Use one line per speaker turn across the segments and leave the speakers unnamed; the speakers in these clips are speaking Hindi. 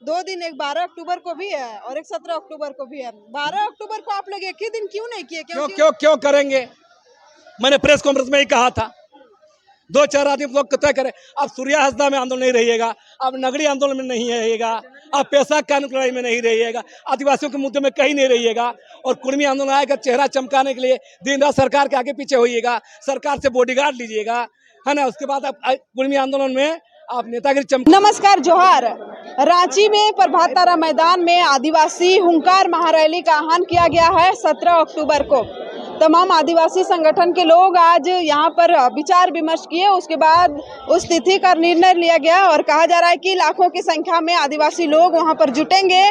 दो दिन, एक 12 अक्टूबर को भी है और एक 17 अक्टूबर को भी है। 12 अक्टूबर को आप लोग एक ही दिन क्यों नहीं किए?
क्यों करेंगे? मैंने प्रेस कॉन्फ्रेंस में ही कहा था, 2-4 आदमी लोग तय करें। अब सूर्या हंसदा में आंदोलन नहीं रहिएगा, अब नगरी आंदोलन में नहीं रहिएगा, अब पेशा कानून की लड़ाई में नहीं रहिएगा, आदिवासियों के मुद्दे में कहीं नहीं रहिएगा, और कुर्मी आंदोलन आएगा चेहरा चमकाने के लिए दिन रात सरकार के आगे पीछे होइएगा, सरकार से बॉडीगार्ड लीजिएगा, है ना। उसके बाद अब कुर्मी आंदोलन में आप नेतागिरी चमक।
नमस्कार, जोहार। रांची में प्रभात तारा मैदान में आदिवासी हुंकार महारैली का आह्वान किया गया है 17 अक्टूबर को। तमाम आदिवासी संगठन के लोग आज यहाँ पर विचार विमर्श किए, उसके बाद उस तिथि का निर्णय लिया गया और कहा जा रहा है कि लाखों की संख्या में आदिवासी लोग वहाँ पर जुटेंगे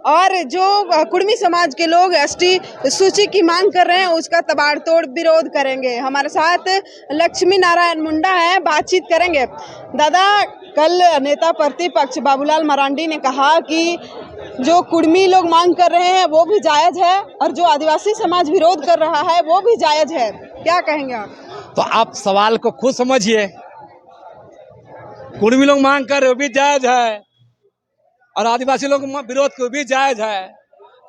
और जो कुर्मी समाज के लोग एसटी सूची की मांग कर रहे हैं उसका तबाड़तोड़ विरोध करेंगे। हमारे साथ लक्ष्मी नारायण मुंडा है, बातचीत करेंगे। दादा, कल नेता प्रतिपक्ष बाबूलाल मरांडी ने कहा कि जो कुर्मी लोग मांग कर रहे हैं वो भी जायज है और जो आदिवासी समाज विरोध कर रहा है वो भी जायज है, क्या कहेंगे आप?
तो आप सवाल को खुद समझिए, कुर्मी लोग मांग कर रहे वो भी जायज है और आदिवासी लोग विरोध को भी जायज है,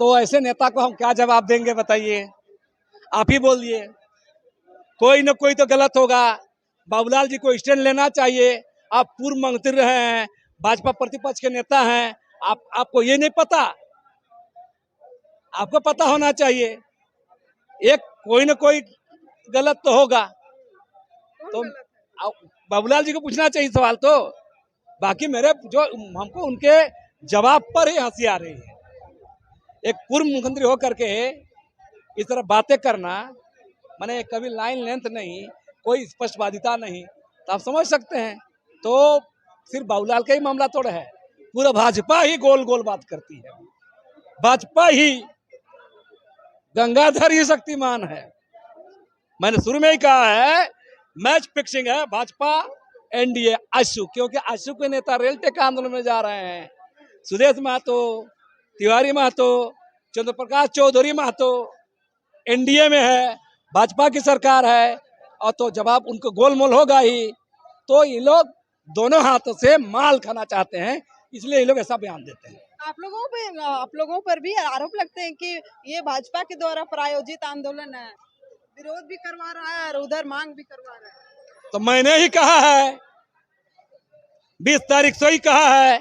तो ऐसे नेता को हम क्या जवाब देंगे बताइए? आप ही बोलिए। कोई न कोई तो गलत होगा। बाबूलाल जी को स्टैंड लेना चाहिए। आप पूर्व मंत्री रहे हैं, भाजपा प्रतिपक्ष के नेता हैं, आपको ये नहीं पता? आपको पता होना चाहिए। एक कोई न कोई गलत तो होगा, तो बाबूलाल जी को पूछना चाहिए सवाल। तो बाकी मेरे जो हमको उनके जवाब पर ही हंसी आ रही है। एक पूर्व मुख्यमंत्री होकर के इस तरह बातें करना, माने कभी लाइन लेंथ नहीं, कोई स्पष्टवादिता नहीं, तो आप समझ सकते हैं। तो सिर्फ बाबूलाल का ही मामला थोड़ा है, पूरा भाजपा ही गोल गोल बात करती है। भाजपा ही, गंगाधर ही शक्तिमान है। मैंने शुरू में ही कहा है, मैच फिक्सिंग है भाजपा एनडीए आशु, क्योंकि आशु के नेता रेल टेक आंदोलन में जा रहे हैं। सुदेश महतो, तिवारी महतो, चंद्र प्रकाश चौधरी महतो एनडीए में है, भाजपा की सरकार है, और तो जवाब उनको गोलमोल होगा ही। तो ये लोग दोनों हाथों से माल खाना चाहते हैं, इसलिए ये लोग ऐसा बयान देते हैं।
आप लोगों पर भी आरोप लगते हैं कि ये भाजपा के द्वारा प्रायोजित आंदोलन है, विरोध भी करवा रहा है और उधर मांग भी करवा रहा है।
तो मैंने ही कहा है, 20 तारीख से ही कहा है,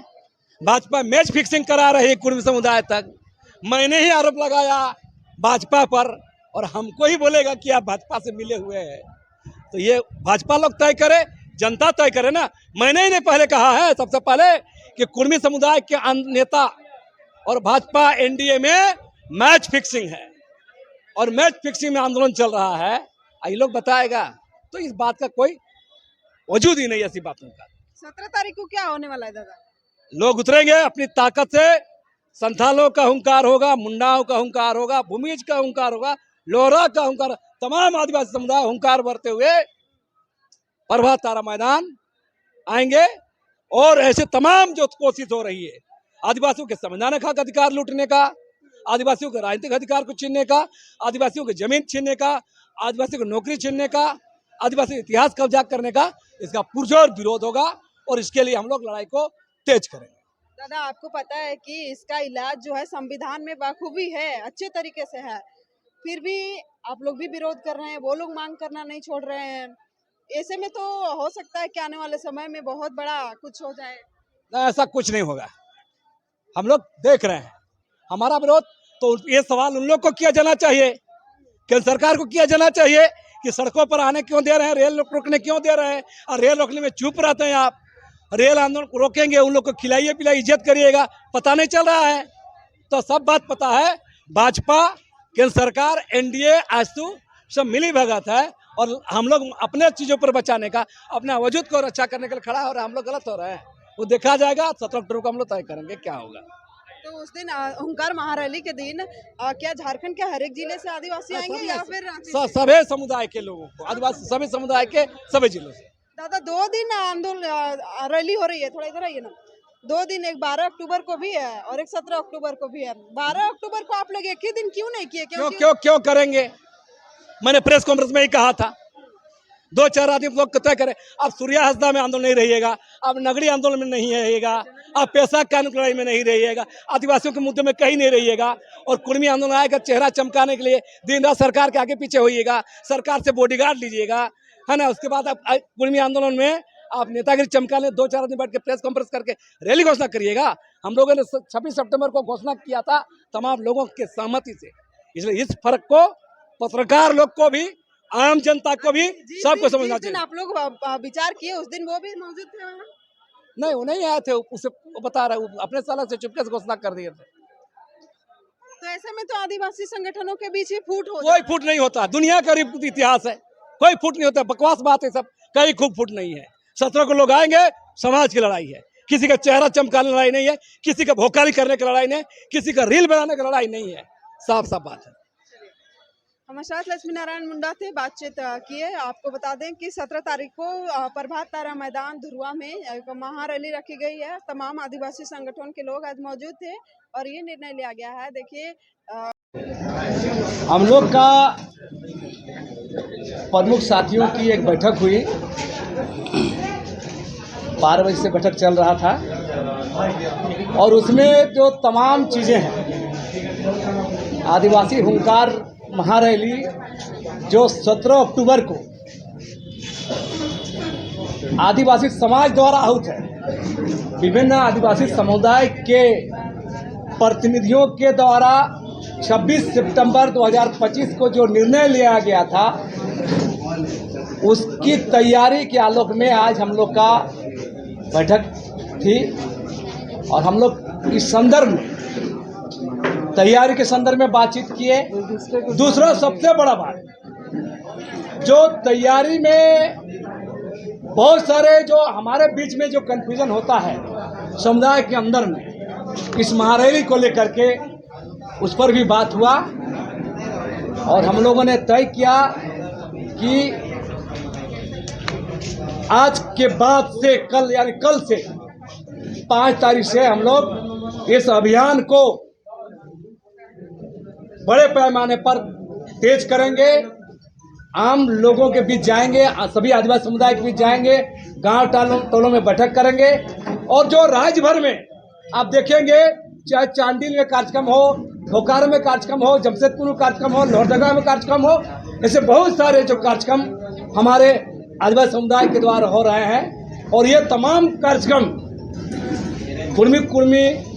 भाजपा मैच फिक्सिंग करा रही है कुर्मी समुदाय तक। मैंने ही आरोप लगाया भाजपा पर, और हमको ही बोलेगा कि आप भाजपा से मिले हुए हैं। तो ये भाजपा लोग तय करे, जनता तय करे ना। मैंने ही नहीं पहले कहा है, सबसे पहले, कि कुर्मी समुदाय के नेता और भाजपा एनडीए में मैच फिक्सिंग है और मैच फिक्सिंग में आंदोलन चल रहा है। ये लोग बताएगा, तो इस बात का कोई वजूद ही नहीं, ऐसी बातों का।
17 तारीख को क्या होने वाला है दादा?
लोग उतरेंगे अपनी ताकत से। संथालों का हुंकार होगा, मुंडाओं का हुंकार होगा, भूमिज का हुंकार होगा, लोहरा का हुंकार, तमाम आदिवासी समुदाय हुंकार भरते हुए प्रभात तारा मैदान आएंगे। और ऐसे तमाम जो कोशिश हो रही है आदिवासियों के संवैधानिक हक अधिकार लूटने का, आदिवासियों के राजनीतिक अधिकार को छीनने का, आदिवासियों की जमीन छीनने का, आदिवासियों की नौकरी छीनने का, आदिवासी इतिहास कब्जा करने का, इसका पुरजोर विरोध होगा और इसके लिए हम लोग लड़ाई को तेज करेंगे।
दादा, आपको पता है कि इसका इलाज जो है संविधान में बखूबी है, अच्छे तरीके से है, फिर भी आप लोग भी विरोध कर रहे हैं, वो लोग मांग करना नहीं छोड़ रहे हैं। ऐसे में तो हो सकता है कि आने वाले समय में बहुत बड़ा कुछ हो जाए।
ऐसा कुछ नहीं होगा, हम लोग देख रहे हैं। हमारा विरोध तो ये सवाल उन लोग को किया जाना चाहिए, केंद्र सरकार को किया जाना चाहिए कि सड़कों पर आने क्यों दे रहे हैं, रेल रोकने क्यों दे रहे हैं, और रेल रोकने में चुप रहते हैं आप। रेल आंदोलन को रोकेंगे, उन लोग को खिलाइए पिलाइए, इज्जत करिएगा, पता नहीं चल रहा है? तो सब बात पता है। भाजपा, केंद्र सरकार, एनडीए, आजसू सब मिली भगत है, और हम लोग अपने चीजों पर बचाने का, अपना वजूद को रक्षा करने के लिए खड़ा हो रहे हैं। हम लोग गलत हो रहे हैं, वो देखा जाएगा। 17 अक्टूबर को हम लोग तय करेंगे क्या होगा।
तो उस दिन हुंकार महारैली के दिन क्या झारखंड के हर एक जिले से आदिवासी आएंगे या फिर रांची से?
सभी समुदाय के लोगों को, आदिवासी सभी समुदाय के सभी जिलों से।
दादा, 2 दिन आंदोलन रैली हो रही है, थोड़ा इधर आइए ना। 2 दिन, एक 12 अक्टूबर को भी है और एक 17 अक्टूबर को भी है। 12 अक्टूबर को आप लोग एक ही दिन क्यों नहीं किए?
क्यों करेंगे? मैंने प्रेस कॉन्फ्रेंस में ही कहा था, 2-4 आदमी लोग तय करें। अब सूर्या हंसदा में आंदोलन नहीं रहिएगा, अब नगरी आंदोलन में नहीं रहेगा, अब पैसा कानून की लड़ाई में नहीं रहिएगा, आदिवासियों के मुद्दे में कहीं नहीं रहिएगा, और कुर्मी आंदोलन आएगा चेहरा चमकाने के लिए दिन रात सरकार के आगे पीछे होइएगा, सरकार से बॉडीगार्ड लीजिएगा, है ना। उसके बाद आप कुर्मी आंदोलन में आप नेतागिरी चमकाने 2-4 आदमी बैठ के प्रेस कॉन्फ्रेंस करके रैली घोषणा करिएगा। हम लोगों ने 26 सितंबर को घोषणा किया था तमाम लोगों के सहमति से, इसलिए इस फर्क को पत्रकार लोग को भी, आम जनता को भी, सबको समझना चाहिए।
आप लोग विचार किए उस दिन, वो भी मौजूद थे वहाँ?
नहीं, वो नहीं आए थे, उसे बता रहा है, अपने साला से चुपके से घोषणा कर दिए थे।
तो ऐसे में तो आदिवासी संगठनों के बीच ही फूट हो,
कोई फूट नहीं होता, दुनिया का इतिहास है, कोई फूट नहीं होता, बकवास बात है सब, कहीं खूब फूट नहीं है। 17 को लोग आएंगे, समाज की लड़ाई है, किसी का चेहरा चमकाने लड़ाई नहीं है, किसी का भोकाली करने की लड़ाई नहीं, किसी का रील बनाने की लड़ाई नहीं है, साफ साफ बात है।
हमारे साथ लक्ष्मी नारायण मुंडा थे, बातचीत किए। आपको बता दें कि 17 तारीख को प्रभात तारा मैदान धुरुआ में एक महारैली रखी गई है। तमाम आदिवासी संगठन के लोग आज मौजूद थे और ये निर्णय लिया गया है। देखिए,
हम लोग का प्रमुख साथियों की एक बैठक हुई, 12 बजे से बैठक चल रहा था, और उसमें जो तमाम चीज़ें हैं, आदिवासी हुंकार महारैली जो 17 अक्टूबर को आदिवासी समाज द्वारा आहूत है, विभिन्न आदिवासी समुदाय के प्रतिनिधियों के द्वारा 26 सितंबर 2025 को जो निर्णय लिया गया था, उसकी तैयारी के आलोक में आज हम लोग का बैठक थी, और हम लोग इस संदर्भ में, तैयारी के संदर्भ में बातचीत किए। दूसरा सबसे बड़ा बात, जो तैयारी में बहुत सारे जो हमारे बीच में जो कन्फ्यूजन होता है समुदाय के अंदर में, इस महारैली को लेकर के उस पर भी बात हुआ, और हम लोगों ने तय किया कि आज के बाद से कल, यानी कल से 5 तारीख से हम लोग इस अभियान को बड़े पैमाने पर तेज करेंगे, आम लोगों के बीच जाएंगे, सभी आदिवासी समुदाय के बीच जाएंगे, गांव टोलों में बैठक करेंगे, और जो राज्य भर में आप देखेंगे, चाहे चांडिल में कार्यक्रम हो, बोकारो में कार्यक्रम हो, जमशेदपुर में कार्यक्रम हो, लोहरदगा में कार्यक्रम हो, ऐसे बहुत सारे जो कार्यक्रम हमारे आदिवासी समुदाय के द्वारा हो रहे हैं, और ये तमाम कार्यक्रम कुर्मी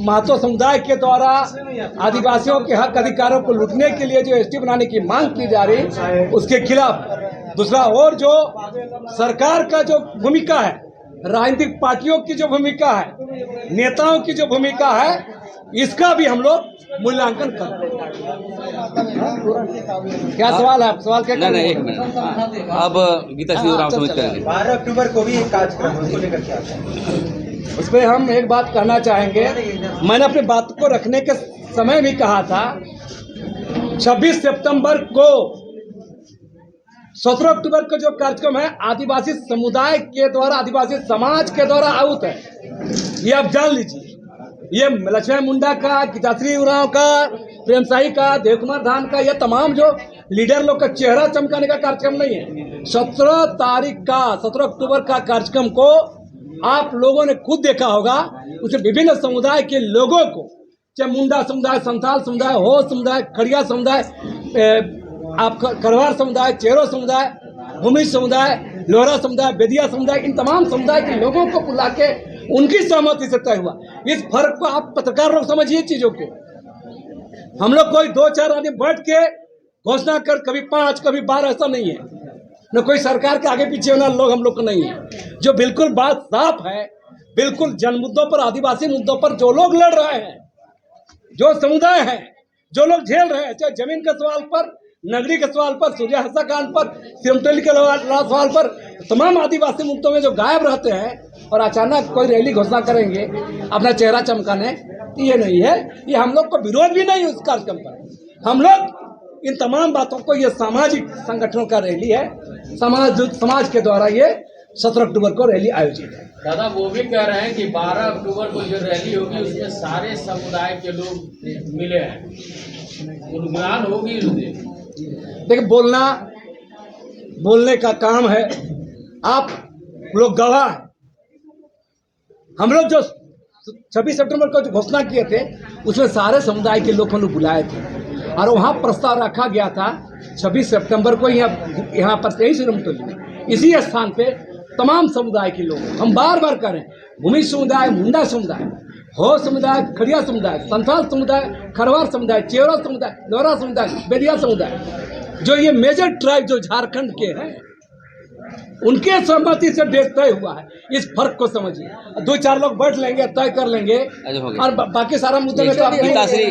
महतो समुदाय के द्वारा आदिवासियों के हक अधिकारों को लूटने के लिए जो एसटी बनाने की मांग की जा रही, उसके खिलाफ। दूसरा, और जो सरकार का जो भूमिका है, राजनीतिक पार्टियों की जो भूमिका है, नेताओं की जो भूमिका है, इसका भी हम लोग मूल्यांकन कर। क्या सवाल है? आप सवाल क्या?
नहीं, एक मिनट, अब गीता श्री राम समिति करेंगे।
12 अक्टूबर को भी एक कार्यक्रम उसको लेकर के आता है।
उस पर हम एक बात कहना चाहेंगे, मैंने अपनी बात को रखने के समय भी कहा था, 26 सितंबर को 17 अक्टूबर को जो कार्यक्रम है आदिवासी समुदाय के द्वारा, आदिवासी समाज के द्वारा आहूत है, ये आप जान लीजिए। ये लक्ष्मी मुंडा का, गीताश्री उरांव का, प्रेम शाही का, देव कुमार धान का, ये तमाम जो लीडर लोग का चेहरा चमकाने का कार्यक्रम नहीं है। 17 तारीख का, 17 अक्टूबर का कार्यक्रम को आप लोगों ने खुद देखा होगा, उसे विभिन्न समुदाय के लोगों को, चाहे मुंडा समुदाय, संथाल समुदाय, हो समुदाय, खड़िया समुदाय, आप करवार समुदाय, चेरो समुदाय, भूमि समुदाय, लोहरा समुदाय, बेदिया समुदाय, इन तमाम समुदाय के लोगों को बुला के उनकी सहमति से तय हुआ। इस फर्क को आप पत्रकार लोग समझिए चीजों को। हम लोग कोई 2-4 आदमी बैठ के घोषणा कर, कभी 5 कभी 12, ऐसा नहीं है। न कोई सरकार के आगे पीछे होना लोग हम लोग को नहीं है। जो बिल्कुल बात साफ है, बिल्कुल जन मुद्दों पर, आदिवासी मुद्दों पर जो लोग लड़ रहे हैं, जो समुदाय हैं, जो लोग झेल रहे हैं, चाहे जमीन के सवाल पर, नगरी के सवाल पर, सूर्या हंसा कांड पर, सिमटोली के सवाल पर, तमाम आदिवासी मुद्दों में जो गायब रहते हैं और अचानक कोई रैली घोषणा करेंगे अपना चेहरा चमकाने, ये नहीं है। ये हम लोग को विरोध भी नहीं उस कार्यक्रम पर। हम लोग इन तमाम बातों को, ये सामाजिक संगठनों का रैली है, समाज के द्वारा ये 17 अक्टूबर को रैली आयोजित है।
दादा वो भी कह रहे हैं कि 12 अक्टूबर को जो रैली होगी उसमें सारे समुदाय के लोग मिले हैं, उन्मूलन होगी।
देखिए, बोलना बोलने का काम है। आप लोग गवाह हैं। हम लोग जो 26 सितंबर को जो घोषणा किए थे उसमें सारे समुदाय के लोगों को बुलाए थे और वहाँ प्रस्ताव रखा गया था 26 सितंबर को यहाँ पर 23 में इसी स्थान पे तमाम समुदाय के लोग, हम बार बार कह रहे हैं, भूमि समुदाय, मुंडा समुदाय, हो समुदाय, खड़िया समुदाय, संथाल समुदाय, खरवार समुदाय, चेवरा समुदाय, लोहरा समुदाय, बेदिया समुदाय, जो ये मेजर ट्राइब जो झारखंड के हैं उनके सहमति से डेट तय हुआ है। इस फर्क को समझिए। 2-4 लोग बैठ लेंगे, तय कर लेंगे
हो गया।
और बाकी सारा मुद्दे में तो आप
गीताश्री